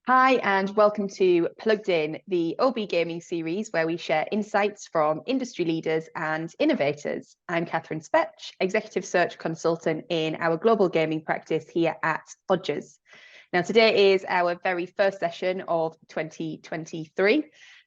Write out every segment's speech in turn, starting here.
Hi, and welcome to Plugged In, the OB Gaming series where we share insights from industry leaders and innovators. I'm Kathryn Spetch, Executive Search Consultant in our global gaming practice here at Odgers. Now, today is our very first session of 2023.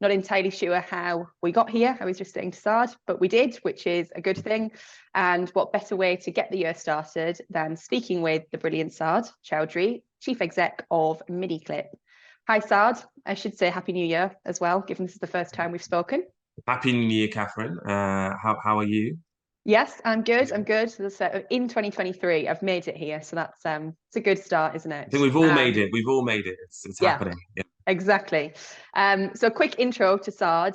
Not entirely sure how we got here. I was just saying to Saad, but we did, which is a good thing. And what better way to get the year started than speaking with the brilliant Saad Choudri, Chief Exec of Miniclip. Hi, Saad. I should say Happy New Year as well, given this is the first time we've spoken. Happy New Year, Catherine. How are you? Yes, I'm good. I'm good. So in 2023, I've made it here. So that's it's a good start, isn't I it? think we've all made it. We've all made it. It's Yeah. happening. Yeah. Exactly. So quick intro to Saad.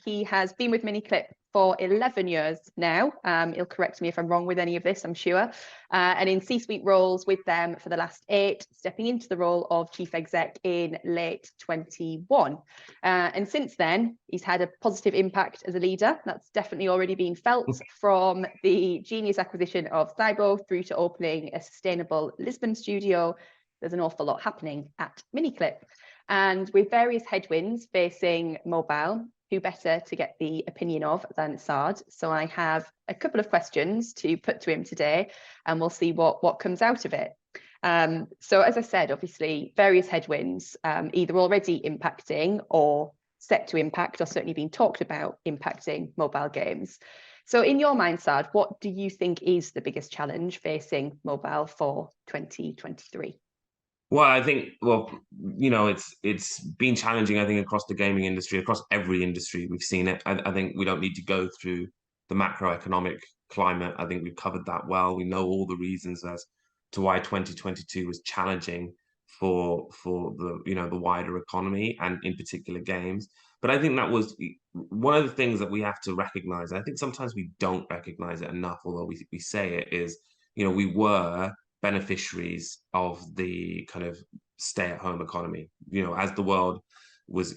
He has been with Miniclip for 11 years now. He'll correct me if I'm wrong with any of this, I'm sure. And in C-suite roles with them for the last 8, stepping into the role of chief exec in late 21. And since then, he's had a positive impact as a leader. That's definitely already been felt from the genius acquisition of Cybo through to opening a sustainable Lisbon studio. There's an awful lot happening at Miniclip. And with various headwinds facing mobile, who better to get the opinion of than Saad? So I have a couple of questions to put to him today, and we'll see what comes out of it. So as I said, obviously, various headwinds, either already impacting or set to impact, or certainly being talked about impacting mobile games. So in your mind, Saad, what do you think is the biggest challenge facing mobile for 2023? Well, I think, it's been challenging, I think, across the gaming industry, across every industry. We've seen it. I think we don't need to go through the macroeconomic climate. I think we've covered that well. We know all the reasons as to why 2022 was challenging for the wider economy and in particular games. But I think that was one of the things that we have to recognize. And I think sometimes we don't recognize it enough, although we say it is, we were beneficiaries of the kind of stay-at-home economy. As the world was,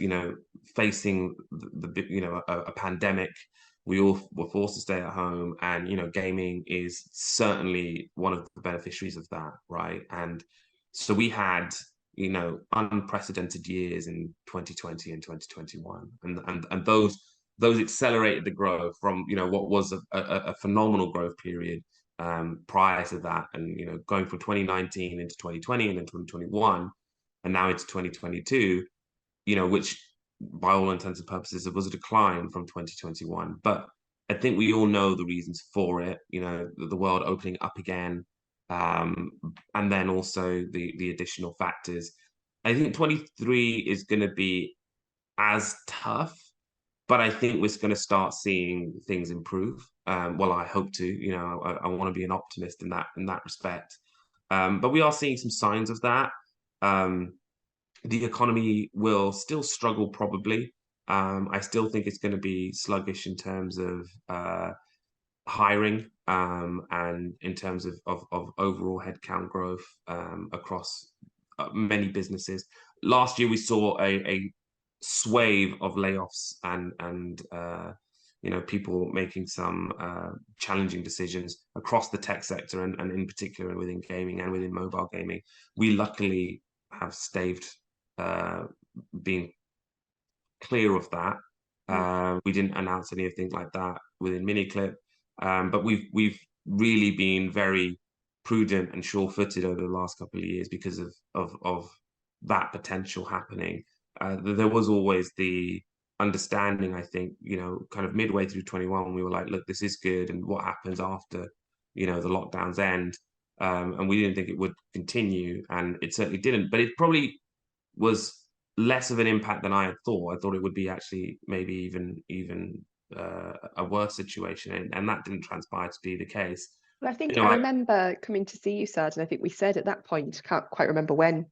facing a pandemic, we all were forced to stay at home, and gaming is certainly one of the beneficiaries of that, right? And so we had unprecedented years in 2020 and 2021, and those accelerated the growth from what was a phenomenal growth period prior to that, and going from 2019 into 2020 and then 2021 and now into 2022, which by all intents and purposes it was a decline from 2021. But I think we all know the reasons for it, the world opening up again, and then also the additional factors. I think 23 is going to be as tough, but I think we're going to start seeing things improve. Well, I hope to. I want to be an optimist in that respect. But we are seeing some signs of that. The economy will still struggle probably. I still think it's going to be sluggish in terms of hiring, and in terms of overall headcount growth across many businesses. Last year we saw a swathe of layoffs and people making some challenging decisions across the tech sector, and in particular within gaming and within mobile gaming. We luckily have staved being clear of that. We didn't announce anything like that within Miniclip, but we've really been very prudent and sure-footed over the last couple of years because of that potential happening. There was always the understanding, I think, kind of midway through 21, we were like, look, this is good, and what happens after, the lockdowns end? And we didn't think it would continue, and it certainly didn't. But it probably was less of an impact than I had thought. I thought it would be actually maybe even a worse situation, and that didn't transpire to be the case. Well, I think I remember coming to see you, Saad, and I think we said at that point, can't quite remember when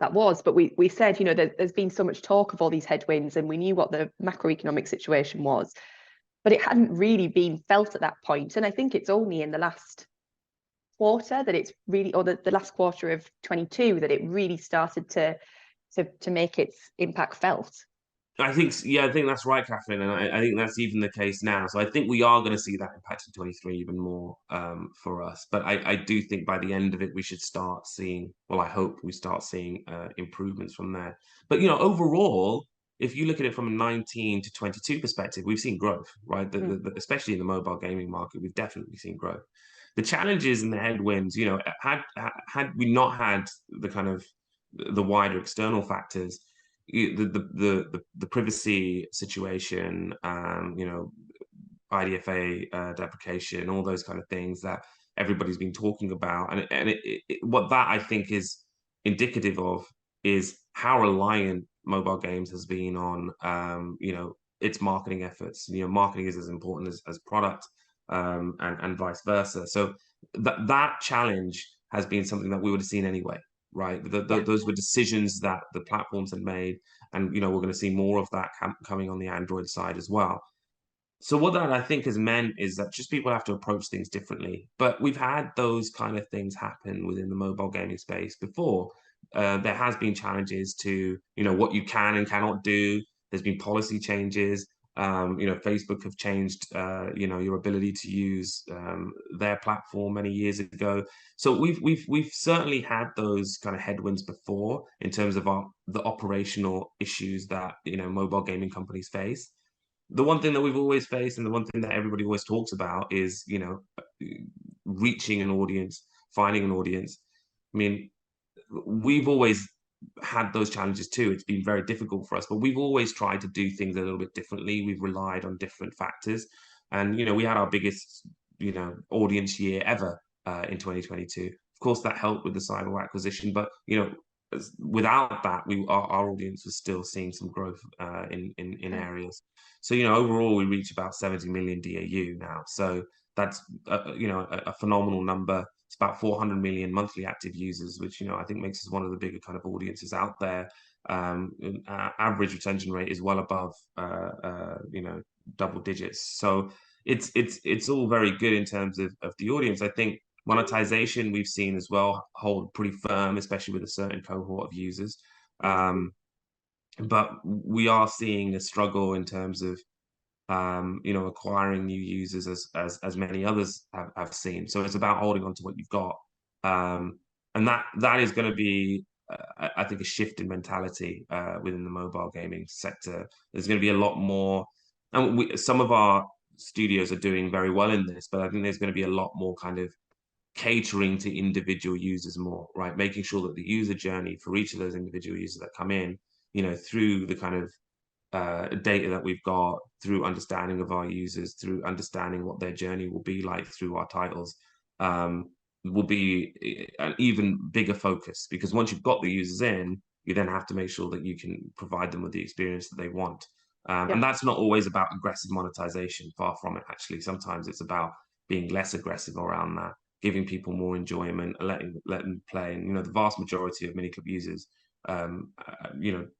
that was, but we said, there's been so much talk of all these headwinds, and we knew what the macroeconomic situation was, but it hadn't really been felt at that point. And I think it's only in the last quarter that it's really, or the last quarter of 22, that it really started to make its impact felt. I think, yeah, I think that's right, Kathryn, and I think that's even the case now. So I think we are going to see that impact in 23 even more for us. But I do think by the end of it, we should start seeing. Well, I hope we start seeing improvements from there. But overall, if you look at it from a 19 to 22 perspective, we've seen growth, right? Especially in the mobile gaming market, we've definitely seen growth. The challenges and the headwinds, had we not had the kind of the wider external factors, the privacy situation, IDFA deprecation, all those kind of things that everybody's been talking about, and what that I think is indicative of is how reliant mobile games has been on its marketing efforts. Marketing is as important as product, and vice versa. So that challenge has been something that we would have seen anyway, right? Those were decisions that the platforms had made, and we're going to see more of that coming on the Android side as well. So what that I think has meant is that just people have to approach things differently. But we've had those kind of things happen within the mobile gaming space before. There has been challenges to what you can and cannot do. There's been policy changes. Facebook have changed your ability to use their platform many years ago. So we've certainly had those kind of headwinds before in terms of the operational issues that mobile gaming companies face. The one thing that we've always faced, and the one thing that everybody always talks about, is reaching an audience, finding an audience. I mean, we've always had those challenges too. It's been very difficult for us, but we've always tried to do things a little bit differently. We've relied on different factors, and we had our biggest audience year ever in 2022. Of course, that helped with the Cyber acquisition, but without that, our audience was still seeing some growth in areas. So overall, we reach about 70 million DAU now. So that's a phenomenal number. It's about 400 million monthly active users, which I think makes us one of the bigger kind of audiences out there. Average retention rate is well above double digits. So it's all very good in terms of the audience. I think monetization we've seen as well hold pretty firm, especially with a certain cohort of users. But we are seeing a struggle in terms of acquiring new users as many others have seen. So it's about holding on to what you've got, and that is going to be I think a shift in mentality within the mobile gaming sector. There's going to be a lot more, and some of our studios are doing very well in this, but I think there's going to be a lot more kind of catering to individual users more, right? Making sure that the user journey for each of those individual users that come in, through the kind of data that we've got, through understanding of our users, through understanding what their journey will be like through our titles, will be an even bigger focus. Because once you've got the users in, you then have to make sure that you can provide them with the experience that they want. And that's not always about aggressive monetization, far from it, actually. Sometimes it's about being less aggressive around that, giving people more enjoyment, letting them play. And the vast majority of Miniclip users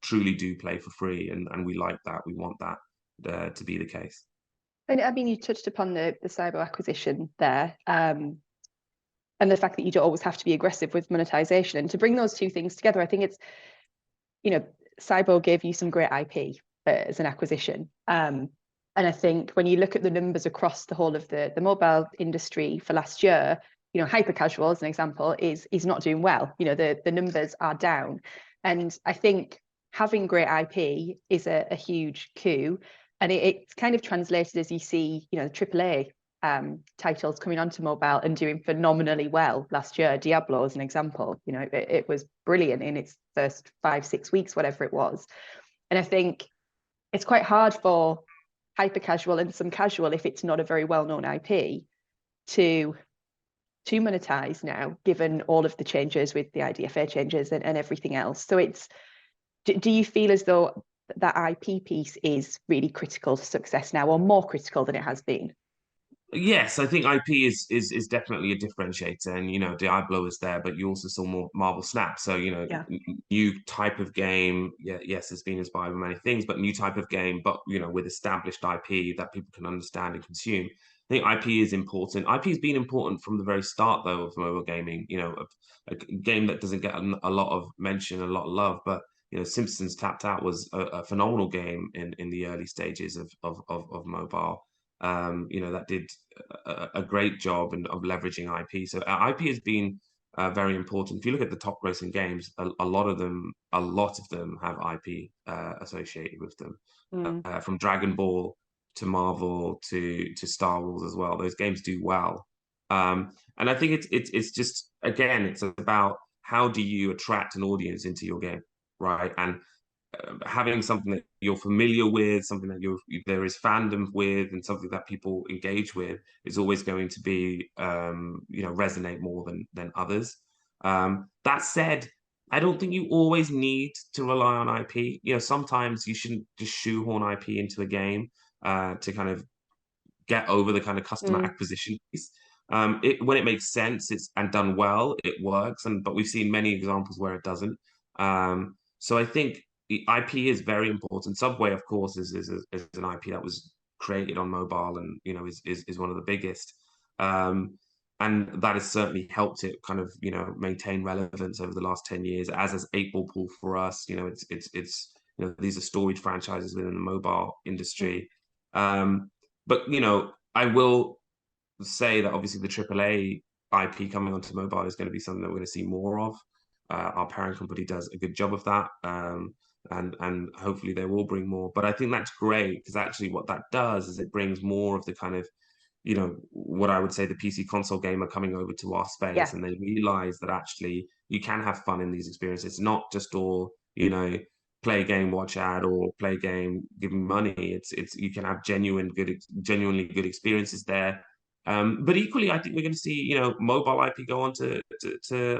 truly do play for free, and we like that. We want that to be the case. And I mean, you touched upon the Cyber acquisition there, and the fact that you don't always have to be aggressive with monetization. And to bring those two things together, I think it's, Cyber gave you some great IP as an acquisition. And I think when you look at the numbers across the whole of the mobile industry for last year, hyper casual, as an example, is not doing well. The numbers are down. And I think having great IP is a huge coup. And it's kind of translated as you see, AAA titles coming onto mobile and doing phenomenally well last year. Diablo, as an example, it was brilliant in its first 5-6 weeks, whatever it was. And I think it's quite hard for hyper casual and some casual, if it's not a very well-known IP, to monetize now, given all of the changes with the IDFA changes and everything else. So do you feel as though that IP piece is really critical to success now, or more critical than it has been? Yes, I think IP is definitely a differentiator, and Diablo is there, but you also saw more Marvel Snap. So new type of game. Yeah, yes, it's been inspired by many things, but new type of game, but with established IP that people can understand and consume. I think IP is important. IP has been important from the very start, though, of mobile gaming. A game that doesn't get a lot of mention, a lot of love, but You know, Simpsons Tapped Out was a phenomenal game in the early stages of mobile. You know, that did a great job of leveraging IP. So IP has been very important. If you look at the top grossing games, a lot of them have IP associated with them, from Dragon Ball to Marvel to Star Wars as well. Those games do well, and I think it's just, again, it's about how do you attract an audience into your game, right? And having something that you're familiar with, something that there is fandom with, and something that people engage with is always going to be, you know, resonate more than others. That said, I don't think you always need to rely on IP. You know, sometimes you shouldn't just shoehorn IP into a game to kind of get over the kind of customer acquisition piece. When it makes sense, it's and done well, it works. But we've seen many examples where it doesn't. So I think the IP is very important. Subway, of course, is an IP that was created on mobile, and you know is one of the biggest. And that has certainly helped it kind of, you know, maintain relevance over the last 10 years, as has 8 Ball Pool for us. You know, it's you know, these are storied franchises within the mobile industry. But you know, I will say that obviously the AAA IP coming onto mobile is going to be something that we're going to see more of. Our parent company does a good job of that, and hopefully they will bring more. But I think that's great, because actually what that does is it brings more of the kind of, you know, what I would say the PC console gamer coming over to our space, and they realize that actually you can have fun in these experiences. It's not just all, you know, play a game, watch ad, or play a game, give me money. It's you can have genuinely good experiences there. But equally, I think we're going to see, you know, mobile IP go on to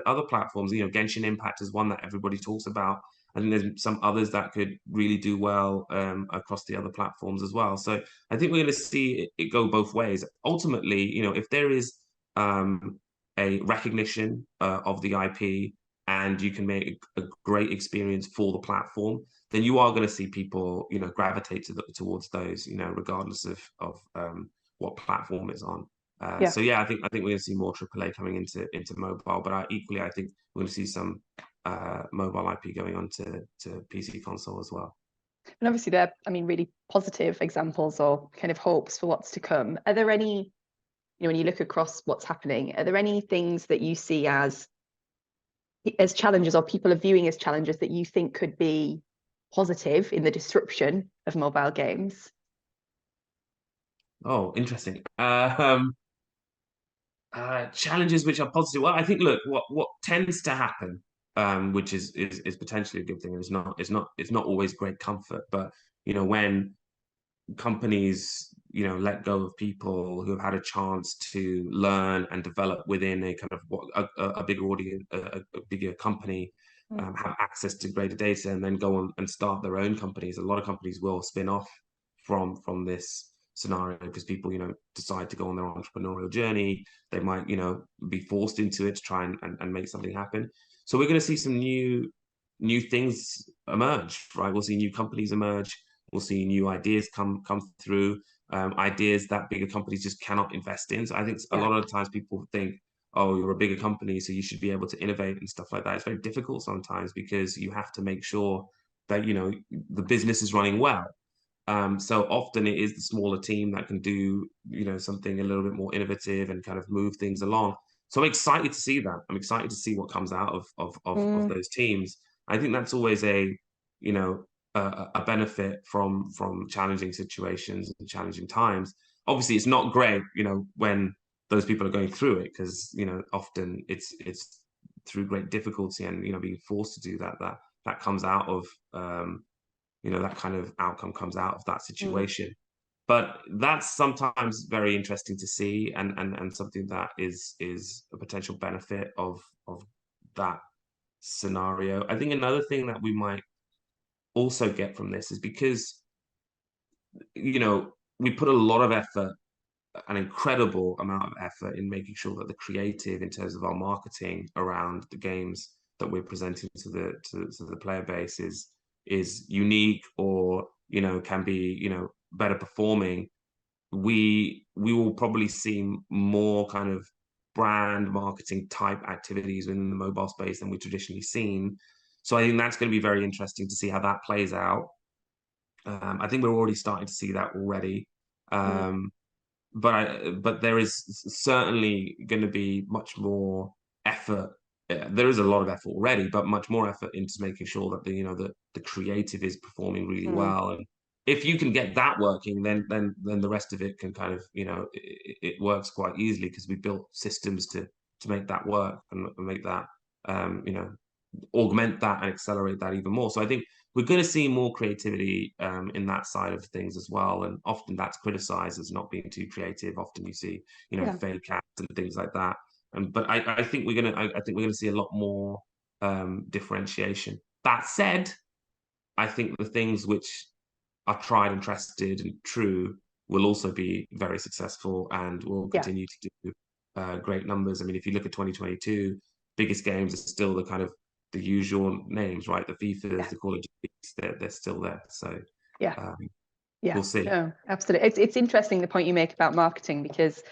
other platforms. You know, Genshin Impact is one that everybody talks about. I think there's some others that could really do well across the other platforms as well. So I think we're going to see it go both ways. Ultimately, you know, if there is a recognition of the IP, and you can make a great experience for the platform, then you are going to see people, you know, gravitate towards those, you know, regardless of what platform it's on. So yeah, I think we're going to see more AAA coming into mobile, but equally I think we're going to see some mobile IP going on to PC console as well. And obviously they're, I mean, really positive examples or kind of hopes for what's to come. Are there any, you know, when you look across what's happening, are there any things that you see as challenges, or people are viewing as challenges, that you think could be positive in the disruption of mobile games? Oh, interesting. Challenges which are positive. Well, I think, look, what tends to happen, which is potentially a good thing, and it's not always great comfort, but you know, when companies, you know, let go of people who have had a chance to learn and develop within a kind of a bigger audience, a bigger company, have access to greater data, and then go on and start their own companies. A lot of companies will spin off from this scenario, because people, you know, decide to go on their entrepreneurial journey. They might, you know, be forced into it to try and make something happen. So we're going to see some new things emerge, right? We'll see new companies emerge. We'll see new ideas come through, ideas that bigger companies just cannot invest in. So I think a lot of the times people think, oh, you're a bigger company, so you should be able to innovate and stuff like that. It's very difficult sometimes, because you have to make sure that, you know, the business is running well. So often it is the smaller team that can do, you know, something a little bit more innovative and kind of move things along. So I'm excited to see that. I'm excited to see what comes out of those teams. I think that's always a, you know, a benefit from challenging situations and challenging times. Obviously, it's not great, you know, when those people are going through it, because, you know, often it's through great difficulty and, you know, being forced to do that comes out of you know, that kind of outcome comes out of that situation. But that's sometimes very interesting to see, and something that is a potential benefit of that scenario. I think another thing that we might also get from this is, because, you know, we put a lot of effort, an incredible amount of effort, in making sure that the creative, in terms of our marketing around the games that we're presenting to the player base, is unique, or, you know, can be, you know, better performing. We will probably see more kind of brand marketing type activities within the mobile space than we've traditionally seen, So I think that's going to be very interesting to see how that plays out. I think we're already starting to see that already. But there is certainly going to be much more effort. There is a lot of effort already, but much more effort into making sure that the creative is performing really well. And if you can get that working, then the rest of it can kind of it works quite easily, because we built systems to make that work and make that augment that and accelerate that even more. So I think we're going to see more creativity in that side of things as well. And often that's criticized as not being too creative. Often you see, fake cats and things like that. But I think we're gonna see a lot more differentiation. That said, I think the things which are tried and trusted and true will also be very successful and will continue to do great numbers. I mean, if you look at 2022, biggest games are still the kind of the usual names, right? The FIFAs, the Call of Duties, they're still there. So we'll see. No, absolutely. It's interesting the point you make about marketing, because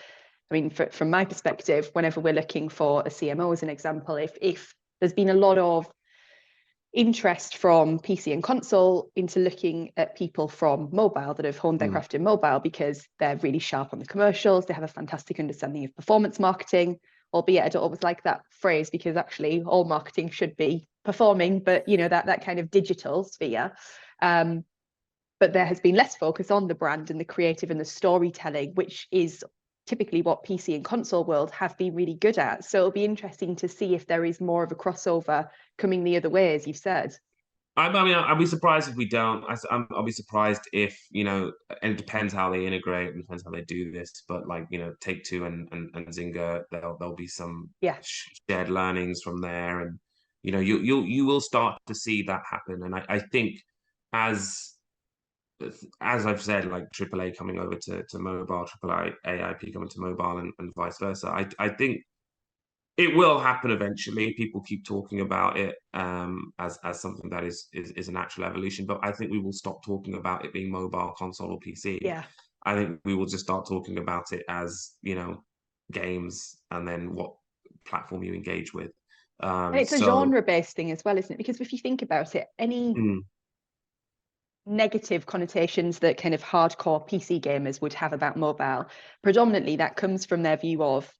I mean, from my perspective, whenever we're looking for a CMO as an example, if there's been a lot of interest from PC and console into looking at people from mobile that have honed their craft in mobile, because they're really sharp on the commercials, they have a fantastic understanding of performance marketing, albeit I don't always like that phrase, because actually all marketing should be performing, but that kind of digital sphere. But there has been less focus on the brand and the creative and the storytelling, which is typically what PC and console world have been really good at. So it'll be interesting to see if there is more of a crossover coming the other way, as you've said. I mean, I'll be surprised if we don't. I'll be surprised if, and it depends how they integrate, it depends how they do this. But like, Take-Two and Zynga, there'll be some shared learnings from there, and you will start to see that happen. And I think as I've said, like AAA coming over to mobile, AAA IP coming to mobile, and vice versa. I think it will happen eventually. People keep talking about it as something that is a natural evolution, but I think we will stop talking about it being mobile, console, or PC. Yeah. I think we will just start talking about it as games, and then what platform you engage with. And it's a genre-based thing as well, isn't it? Because if you think about it, any negative connotations that kind of hardcore PC gamers would have about mobile, predominantly that comes from their view of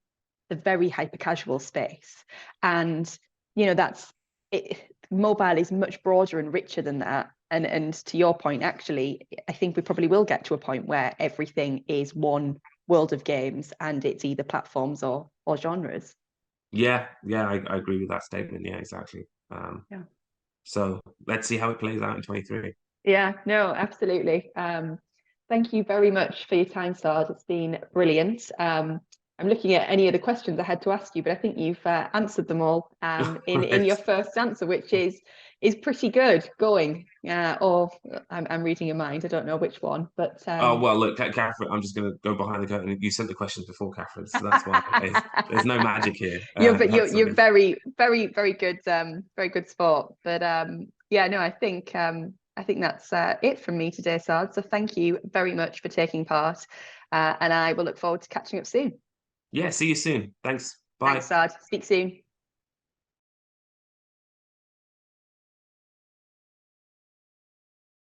the very hyper casual space. And that's it. Mobile is much broader and richer than that. And to your point, actually, I think we probably will get to a point where everything is one world of games, and it's either platforms or genres. Yeah, I agree with that statement. Yeah, exactly. So let's see how it plays out in 23. Yeah, no, absolutely. Thank you very much for your time, Saad. It's been brilliant. I'm looking at any of the questions I had to ask you, but I think you've answered them all in your first answer, which is pretty good going. Or I'm reading your mind. I don't know which one, but oh well, look, Kathryn, I'm just going to go behind the curtain. You sent the questions before, Kathryn, so that's why there's no magic here. You're very, very, very good, very good sport. But yeah, no, I think that's it from me today, Saad. So thank you very much for taking part, and I will look forward to catching up soon. Yeah, see you soon. Thanks. Bye. Thanks, Saad. Speak soon.